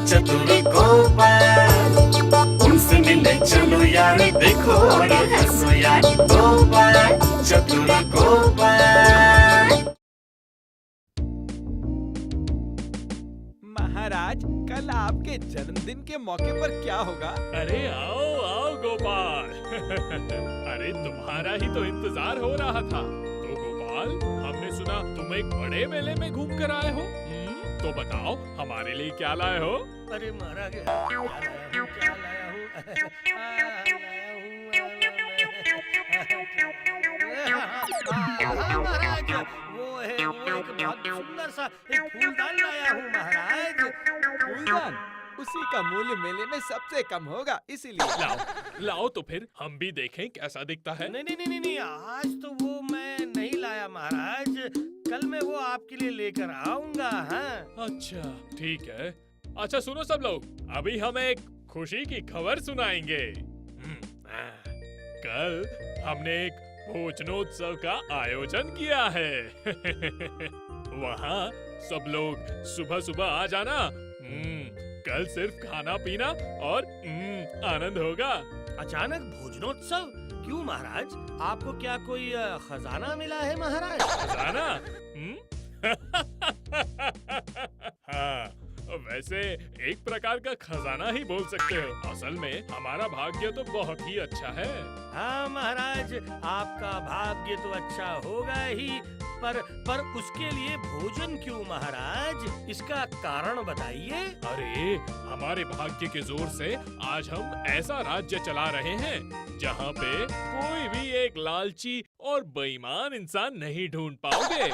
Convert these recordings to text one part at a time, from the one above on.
चतुर गोपाल, उनसे मिलने चलो यार, देखो और हंसो यार, गोपाल चतुर गोपाल। महाराज, कल आपके जन्मदिन के मौके पर क्या होगा? अरे आओ आओ गोपाल। अरे तुम्हारा ही तो इंतजार हो रहा था। तो गोपाल, हमने सुना तुम एक बड़े मेले में घूम कर आए हो। तो बताओ हमारे लिए क्या लाए हो? अरे महाराज, क्या लाया हूँ महाराज, वो एक बहुत सुंदर सा एक फूलदान लाया हूँ महाराज। फूलदान? उसी का मूल्य मेले में सबसे कम होगा, इसीलिए। लाओ लाओ तो फिर हम भी देखें कैसा दिखता है। नहीं नहीं नहीं नहीं, आज तो वो मैं नहीं लाया महाराज, कल मैं वो आपके लिए लेकर आऊंगा। हाँ अच्छा ठीक है। अच्छा सुनो सब लोग, अभी हम एक खुशी की खबर सुनाएंगे। कल हमने एक भोजनोत्सव का आयोजन किया है। वहाँ सब लोग सुबह सुबह आ जाना। कल सिर्फ खाना पीना और आनंद होगा। अचानक भोजनोत्सव क्यों महाराज? आपको क्या कोई खजाना मिला है महाराज? खजाना? हाँ, वैसे एक प्रकार का खजाना ही बोल सकते हो। असल में हमारा भाग्य तो बहुत ही अच्छा है। हाँ महाराज, आपका भाग्य तो अच्छा होगा ही, पर उसके लिए भोजन क्यों महाराज? इसका कारण बताइए। अरे हमारे भाग्य के जोर से आज हम ऐसा राज्य चला रहे हैं जहाँ पे कोई भी एक लालची और बेईमान इंसान नहीं ढूंढ पाओगे।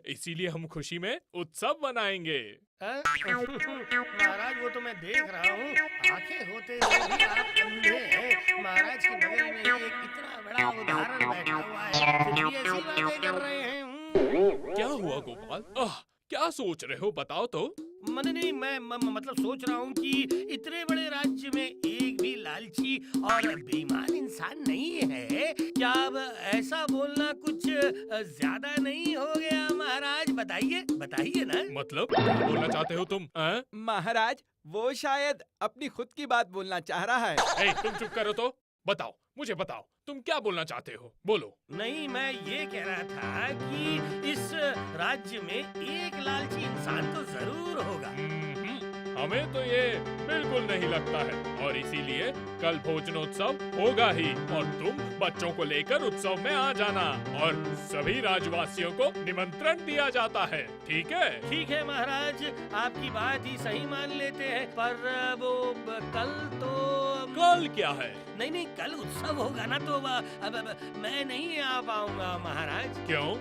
इसीलिए हम खुशी में उत्सव मनाएंगे। महाराज, वो तो मैं देख रहा हूँ, आंखें होते हुए भी आप अंधे हैं। महाराज के बगल में ही एक इतना बड़ा उदाहरण बैठा हुआ है, फिर भी ऐसी बातें कर रहे हैं। क्या हुआ गोपाल? क्या सोच रहे हो, बताओ तो। नहीं, मैं मतलब सोच रहा हूँ कि इतने बड़े राज्य में एक भी लालची और बेईमान इंसान नहीं है। क्या अब ऐसा बोलना कुछ ज्यादा नहीं हो गया महाराज? बताइए ना। मतलब क्या बोलना चाहते हो तुम? महाराज, वो शायद अपनी खुद की बात बोलना चाह रहा है। तुम चुप करो तो। बताओ, मुझे बताओ, तुम क्या बोलना चाहते हो, बोलो। नहीं, मैं ये कह रहा था कि इस राज्य में एक लालची इंसान तो जरूर होगा। हमें तो ये बिल्कुल नहीं लगता है, और इसीलिए कल भोजनोत्सव होगा ही, और तुम बच्चों को लेकर उत्सव में आ जाना, और सभी राज्यवासियों को निमंत्रण दिया जाता है। ठीक है? ठीक है महाराज, आपकी बात ही सही मान लेते हैं, पर वो कल तो। कल क्या है? नहीं, कल उत्सव होगा ना, तो अब मैं नहीं आ पाऊंगा महाराज। क्यों?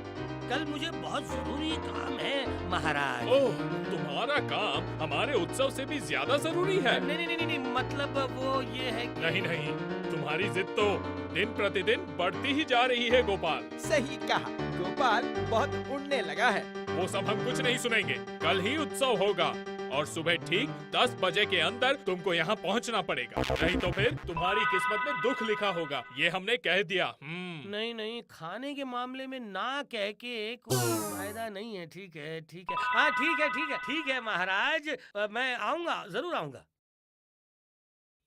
कल मुझे बहुत जरूरी काम है महाराज। ओह, तुम्हारा काम हमारे उत्सव से भी ज्यादा जरूरी है। नहीं, मतलब वो ये है कि। नहीं, तुम्हारी जिद तो दिन प्रतिदिन बढ़ती ही जा रही है गोपाल। सही कहा, गोपाल बहुत उड़ने लगा है। वो सब हम कुछ नहीं सुनेंगे। कल ही उत्सव होगा, और सुबह ठीक 10 बजे के अंदर तुमको यहाँ पहुँचना पड़ेगा, नहीं तो फिर तुम्हारी किस्मत में दुख लिखा होगा। ये हमने कह दिया। नहीं, खाने के मामले में ना कह के कोई फायदा नहीं है। ठीक है। हाँ ठीक है महाराज, मैं आऊंगा, जरूर आऊंगा।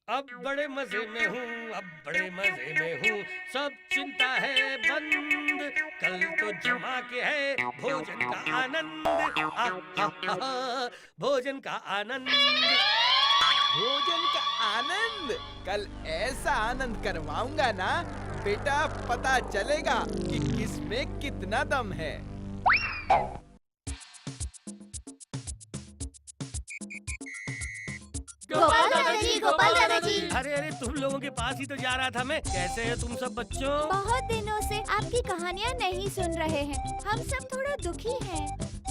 अब बड़े मजे में हूँ, सब चिंता है बंद, कल तो जमा के है भोजन का आनंद। भोजन का आनंद। भोजन का आनंद? कल ऐसा आनंद करवाऊंगा ना बेटा, पता चलेगा कि किसमें कितना दम है। गोपाल दादाजी। अरे तुम लोगों के पास ही तो जा रहा था मैं। कैसे है तुम सब बच्चों? बहुत दिनों से आपकी कहानियाँ नहीं सुन रहे हैं, हम सब थोड़ा दुखी हैं।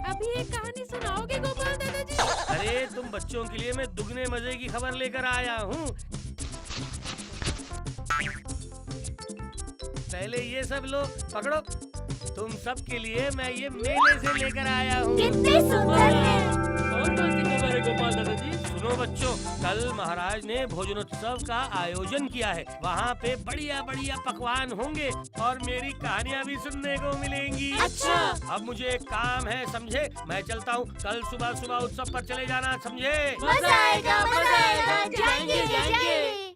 अभी एक कहानी सुनाओगे गोपाल दादाजी? अरे तुम बच्चों के लिए मैं दुगने मजे की खबर लेकर आया हूँ। पहले ये सब लो, पकड़ो। तुम सब के लिए मैं ये मेले से लेकर आया हूँ। कितने सुंदर हैं। और कौन सी खबर है गोपाल दादाजी? सुनो बच्चों, कल महाराज ने भोजनोत्सव का आयोजन किया है। वहाँ पे बढ़िया बढ़िया पकवान होंगे और मेरी कहानियाँ भी सुनने को मिलेंगी। अच्छा। अब मुझे एक काम है, समझे? मैं चलता हूँ। कल सुबह सुबह उत्सव पर चले जाना, समझे? मजा आएगा, मजा आएगा। जाएंगे, जाएंगे।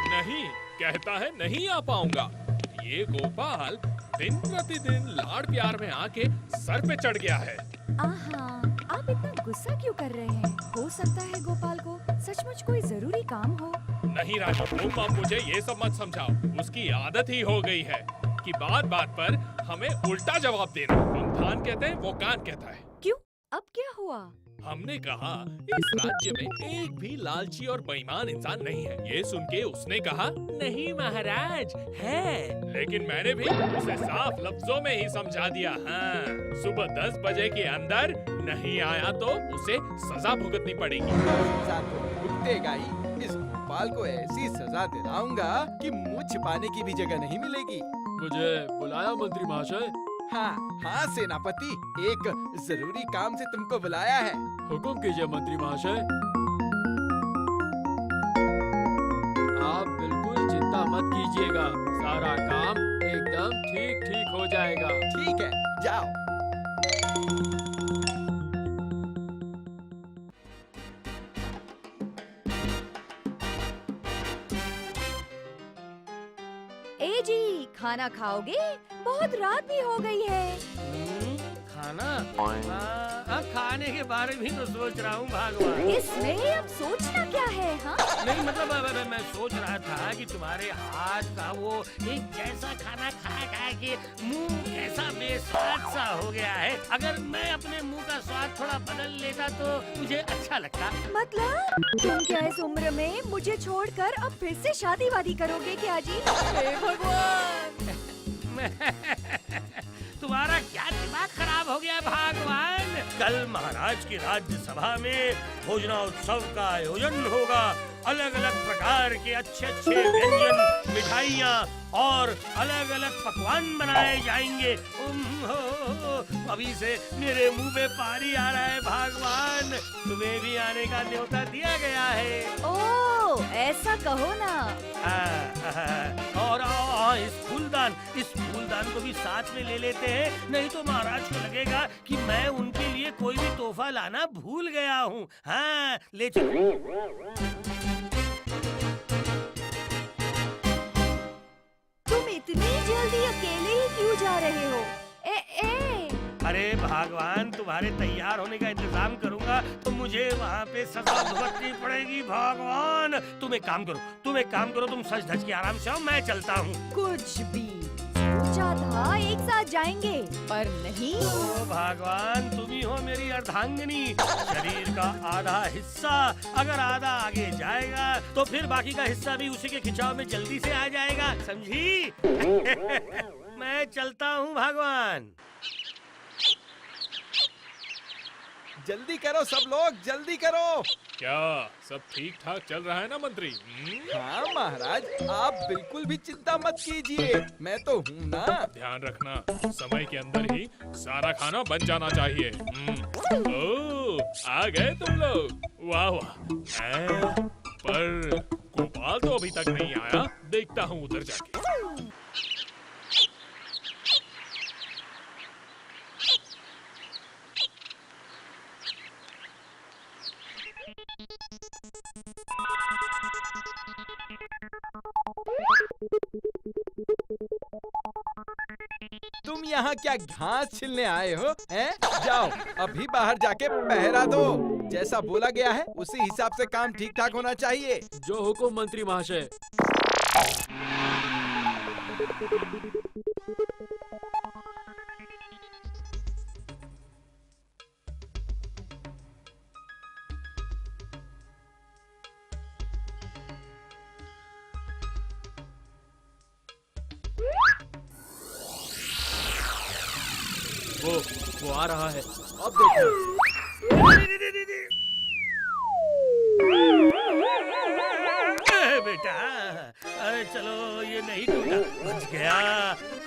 नहीं, कहता है नहीं आ पाऊंगा। ये गोपाल दिन प्रतिदिन लाड़ प्यार में आके सर पे चढ़ गया है। आहा, आप इतना गुस्सा क्यों कर रहे हैं? हो सकता है गोपाल को सचमुच कोई जरूरी काम हो। नहीं राजू, तुम अब मुझे ये सब मत समझाओ। उसकी आदत ही हो गई है कि बात बात पर हमें उल्टा जवाब देना। हम धान कहते हैं, वो कान कहता है। क्यों? अब क्या हुआ? हमने कहा इस राज्य में एक भी लालची और बेईमान इंसान नहीं है। ये सुन के उसने कहा नहीं महाराज है, लेकिन मैंने भी उसे साफ लफ्जों में ही समझा दिया। हाँ, सुबह 10 बजे के अंदर नहीं आया तो उसे सजा भुगतनी पड़ेगी। सजा तो भुगतेगा ही। इस गोपाल को ऐसी सजा दिलाऊंगा कि मुंह छिपाने की भी जगह नहीं मिलेगी। मुझे बुलाया मंत्री महाशय? हाँ हाँ सेनापति, एक जरूरी काम से तुमको बुलाया है। हुकुम कीजिए मंत्री महाशय। आप बिल्कुल चिंता मत कीजिएगा, सारा काम एकदम ठीक ठीक हो जाएगा। ठीक है, जाओ। ए जी, खाना खाओगे? बहुत रात भी हो गई है। खाना? हाँ, खाने के बारे में तो सोच रहा हूँ भगवान। इसमें अब सोचना क्या है? हाँ, नहीं मतलब मैं सोच रहा था कि तुम्हारे हाथ का वो एक जैसा खाना खा खा के मुंह कैसा बेस्वाद सा हो गया है। अगर मैं अपने मुंह का स्वाद थोड़ा बदल लेता तो मुझे अच्छा लगता। मतलब तुम क्या इस उम्र में मुझे छोड़कर अब फिर से शादी वादी करोगे क्या जी? हे भगवान! तुम्हारा क्या दिमाग खराब हो गया भगवान? कल महाराज की राज्यसभा में भोजनोत्सव का आयोजन होगा। अलग अलग प्रकार के अच्छे अच्छे व्यंजन, मिठाइयाँ और अलग अलग पकवान बनाए जाएंगे। अभी से मेरे मुंह में पानी आ रहा है भगवान। तुम्हें भी आने का न्योता दिया गया है। ओ, ऐसा कहो ना। और इस फूलदान को भी साथ में ले लेते हैं, नहीं तो महाराज को लगेगा कि मैं उनके लिए कोई भी तोहफा लाना भूल गया हूँ। हाँ, ले चलो। तुम इतनी जल्दी अकेले ही क्यों जा रहे हो? अरे भगवान, तुम्हारे तैयार होने का इंतजाम करूंगा तो मुझे वहाँ पे सजा भुगतनी पड़ेगी भगवान। तुम एक काम करो, तुम सज धज के आराम से आओ, मैं चलता हूँ। कुछ भी सोचा था एक साथ जाएंगे, पर नहीं। ओ भगवान, तुम ही हो मेरी अर्धांगिनी। शरीर का आधा हिस्सा अगर आधा आगे जाएगा तो फिर बाकी का हिस्सा भी उसी के खिंचाव में जल्दी से आ जाएगा, समझी? मैं चलता हूँ भगवान। जल्दी करो सब लोग, जल्दी करो। क्या सब ठीक ठाक चल रहा है ना मंत्री? हाँ महाराज, आप बिल्कुल भी चिंता मत कीजिए, मैं तो हूँ ना। ध्यान रखना, समय के अंदर ही सारा खाना बन जाना चाहिए। ओह, आ गए तुम लोग, वाह वाह। पर गोपाल तो अभी तक नहीं आया, देखता हूँ उधर जाके। तुम यहाँ क्या घास छिलने आए हो? हैं? जाओ अभी बाहर जाके पहरा दो। जैसा बोला गया है उसी हिसाब से काम ठीक ठाक होना चाहिए। जो हुकुम मंत्री महाशय। वो आ रहा है, अब देखो।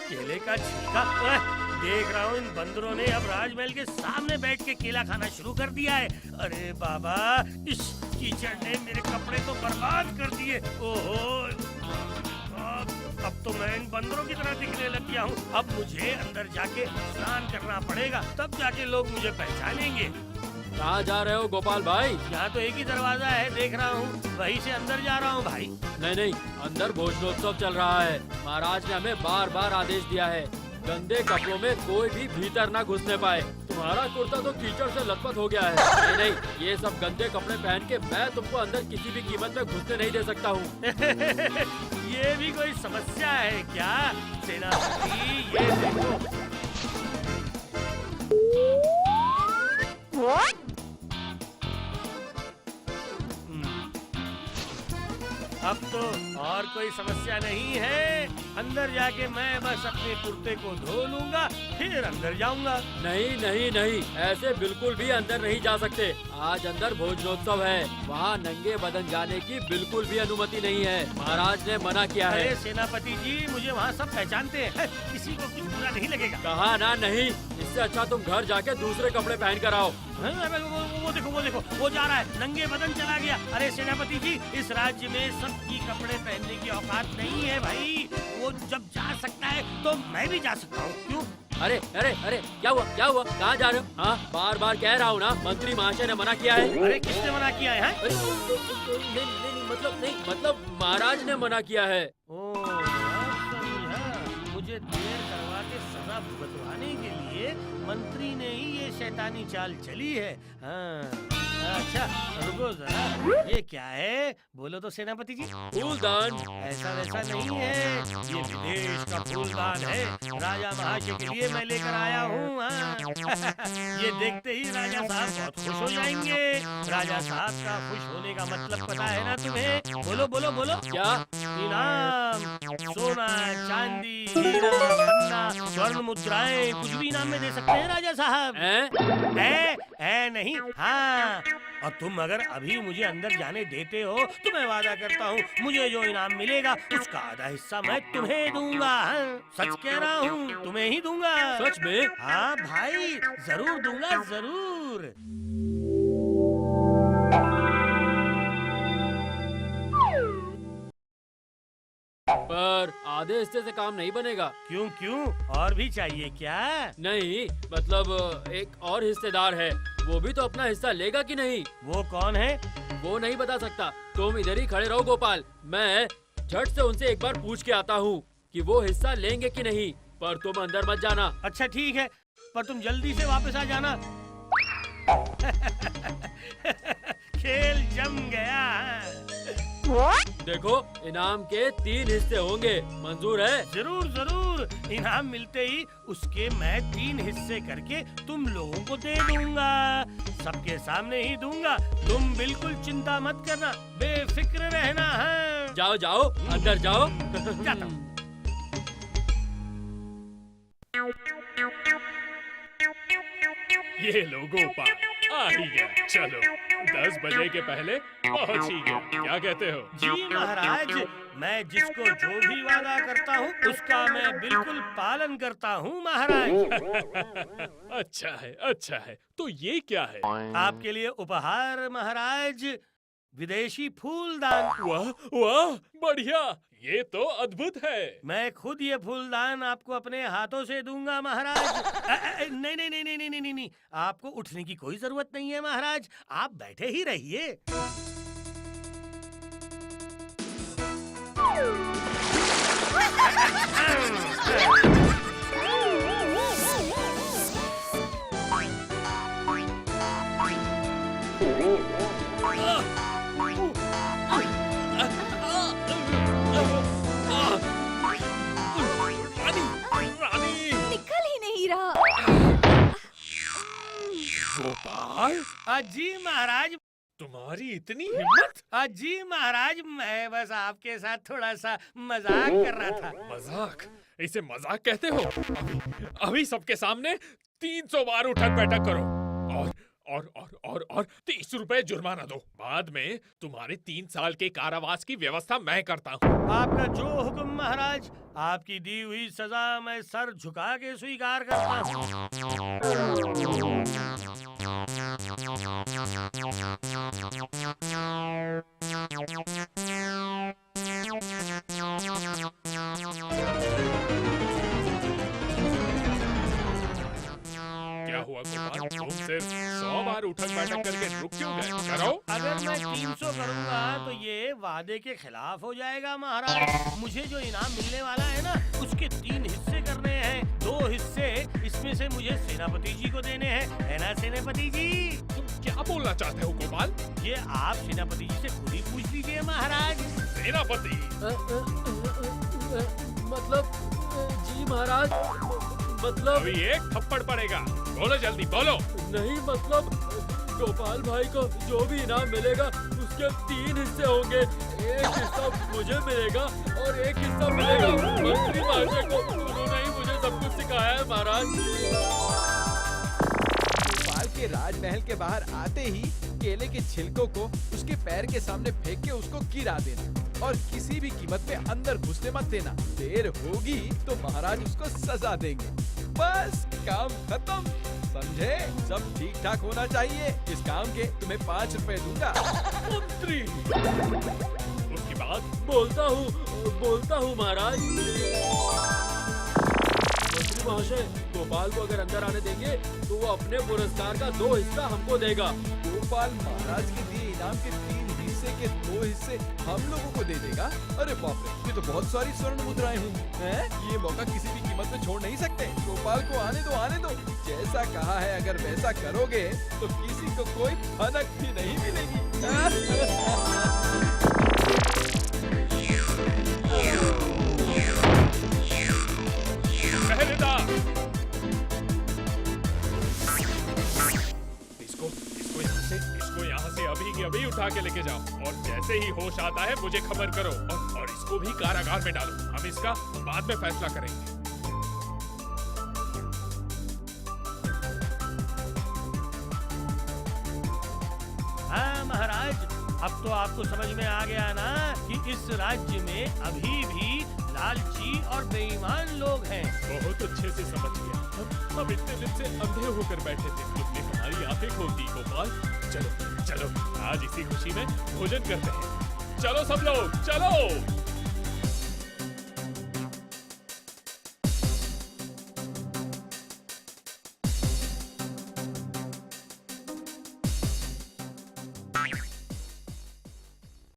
केले का छिलका। देख रहा हूँ इन बंदरों ने अब राजमहल के सामने बैठ के केला खाना शुरू कर दिया है। अरे बाबा, इस कीचड़ ने मेरे कपड़े तो बर्बाद कर दिए। ओहो, अब तो मैं इन बंदरों की तरह दिखने लग गया हूँ। अब मुझे अंदर जाके स्नान करना पड़ेगा, तब जाके लोग मुझे पहचानेंगे। कहाँ जा रहे हो गोपाल भाई? यहाँ तो एक ही दरवाजा है, देख रहा हूँ, वहीं से अंदर जा रहा हूँ भाई। नहीं, अंदर भोजनोत्सव चल रहा है। महाराज ने हमें बार बार आदेश दिया है, गंदे कपड़ों में कोई भी भीतर ना घुसने पाए। तुम्हारा कुर्ता तो कीचड़ से लथपथ हो गया है। नहीं, ये सब गंदे कपड़े पहन के मैं तुमको अंदर किसी भी कीमत में घुसने नहीं दे सकता हूँ। ये भी कोई समस्या है क्या सेनापति? ये देखो। अब तो और कोई समस्या नहीं है। अंदर जाके मैं बस अपने कुर्ते को धो लूंगा, फिर अंदर जाऊंगा। नहीं, ऐसे बिल्कुल भी अंदर नहीं जा सकते। आज अंदर भोजनोत्सव है, वहाँ नंगे बदन जाने की बिल्कुल भी अनुमति नहीं है। महाराज ने मना किया है। अरे सेनापति जी, मुझे वहाँ सब पहचानते हैं, किसी को कुछ बुरा नहीं लगेगा। कहा ना नहीं, इससे अच्छा तुम घर जाके दूसरे कपड़े पहन कर आओ। वो देखो, वो जा रहा है, नंगे बदन चला गया। अरे सेनापति जी, इस राज्य में सबकी कपड़े पहनने की औकात नहीं है भाई। वो जब जा सकता है तो मैं भी जा सकता हूँ, क्यों? अरे, क्या हुआ? कहाँ जा रहे हो? हाँ, बार बार कह रहा हूँ ना, मंत्री महाशय ने मना किया है। अरे किसने मना किया है? मतलब महाराज ने मना किया है। मुझे देर करवा के सजा भुगतवाने के लिए मंत्री ने ही ये शैतानी चाल चली है। हाँ, अच्छा रुको जरा, ये क्या है? बोलो तो सेनापति जी। फूलदान। ऐसा वैसा नहीं है, ये विदेश का फूलदान है, राजा महाशय के लिए मैं लेकर आया हूँ। ये देखते ही राजा साहब बहुत खुश हो जाएंगे। राजा साहब का खुश होने का मतलब पता है ना तुम्हें? बोलो। क्या? इनाम, सोना, चांदी, हीरा, पन्ना, स्वर्ण मुद्राएं, कुछ भी इनाम में दे सकते हैं राजा साहब। है नहीं? हाँ, और तुम अगर अभी मुझे अंदर जाने देते हो तो मैं वादा करता हूँ, मुझे जो इनाम मिलेगा उसका आधा हिस्सा मैं तुम्हें दूंगा। हाँ, सच कह रहा हूँ, तुम्हें ही दूंगा। सच में? हाँ भाई, जरूर दूंगा, जरूर। पर आधे हिस्से से काम नहीं बनेगा। क्यों? और भी चाहिए क्या? नहीं, मतलब एक और हिस्सेदार है, वो भी तो अपना हिस्सा लेगा कि नहीं? वो कौन है? वो नहीं बता सकता, तुम इधर ही खड़े रहो गोपाल, मैं झट से उनसे एक बार पूछ के आता हूँ कि वो हिस्सा लेंगे कि नहीं। पर तुम अंदर मत जाना। अच्छा ठीक है, पर तुम जल्दी से वापस आ जाना। खेल जम गया। देखो, इनाम के 3 हिस्से होंगे, मंजूर है? जरूर, इनाम मिलते ही उसके मैं 3 हिस्से करके तुम लोगों को दे दूंगा, सबके सामने ही दूंगा। तुम बिल्कुल चिंता मत करना, बेफिक्र रहना है। जाओ, अंदर जाओ। जाता हूँ। ये लो गोपाल, आ ही गया। चलो, 10 बजे के पहले पहुंच ही गया। क्या कहते हो? जी महाराज, मैं जिसको जो भी वादा करता हूँ उसका मैं बिल्कुल पालन करता हूँ महाराज। अच्छा है। तो ये क्या है? आपके लिए उपहार महाराज, विदेशी फूलदान। वाह, बढ़िया, ये तो अद्भुत है। मैं खुद ये फूलदान आपको अपने हाथों से दूंगा महाराज। नहीं, आपको उठने की कोई जरूरत नहीं है महाराज, आप बैठे ही रहिए। निकल ही नहीं रहा। गोपाल, जी महाराज। तुम्हारी इतनी हिम्मत? जी महाराज, मैं बस आपके साथ थोड़ा सा मजाक कर रहा था। मजाक? इसे मजाक कहते हो? अभी सबके सामने 300 बार उठक बैठक करो और 30 रुपए जुर्माना दो। बाद में तुम्हारे 3 साल के कारावास की व्यवस्था मैं करता हूँ। आपका जो हुक्म महाराज। आपकी दी हुई सजा मैं सर झुका के स्वीकार करता हूँ। क्या हुआ गोपाल, तुम सिर्फ 100 बार उठक बैठक करके रुक क्यों गए? करो। अगर मैं 300 करूंगा तो ये वादे के खिलाफ हो जाएगा महाराज। मुझे जो इनाम मिलने वाला है ना, उसके 3 हिस्से करने हैं। 2 हिस्से इसमें से मुझे सेनापति जी को देने हैं, है ना सेनापति जी? तुम क्या बोलना चाहते हो गोपाल? ये आप सेनापति जी से खुद ही पूछ लीजिए महाराज। सेनापति? मतलब जी महाराज, मतलब अभी एक थप्पड़ पड़ेगा। बोलो जल्दी बोलो। नहीं, मतलब गोपाल भाई को जो भी इनाम मिलेगा उसके 3 हिस्से होंगे। एक हिस्सा मुझे मिलेगा और एक हिस्सा मिलेगा मंत्री महाशय को। उन्होंने ही मुझे सब कुछ सिखाया है महाराज। गोपाल के राजमहल के बाहर आते ही केले के छिलकों को उसके पैर के सामने फेंक के उसको गिरा देना और किसी भी कीमत पे अंदर घुसने मत देना। देर होगी तो महाराज उसको सजा देंगे। बस काम खत्म, समझे? सब ठीक ठाक होना चाहिए। इस काम के तुम्हें 5 रुपए दूंगा। मंत्री, उसके बाद बोलता हूँ महाराज। मंत्री महाशय, गोपाल को अगर अंदर आने देंगे तो वो अपने पुरस्कार का 2 हिस्सा हमको देगा। गोपाल महाराज के दिए इनाम के 3 हिस्से के 2 हिस्से हम लोगों को दे देगा? अरे बाप रे, ये तो बहुत सारी स्वर्ण मुद्राएं हुई हैं। ये मौका किसी भी कीमत में छोड़ नहीं सकते। गोपाल को आने दो। जैसा कहा है अगर वैसा करोगे तो किसी को कोई भनक भी नहीं मिलेगी। पहरेदार, इसको यहाँ से अभी की अभी उठा के लेके जाओ और जैसे ही होश आता है मुझे खबर करो और इसको भी कारागार में डालो। हम इसका बाद में फैसला करेंगे। हाँ महाराज, अब तो आपको समझ में आ गया ना कि इस राज्य में अभी भी लालची और बेईमान लोग हैं। बहुत अच्छे से समझ गया। हम इतने दिन से अंधे होकर बैठे थे, तुमने हमारी आंखें खोल दी गोपाल। चलो आज इसी खुशी में भोजन करते हैं। चलो सब लोग चलो।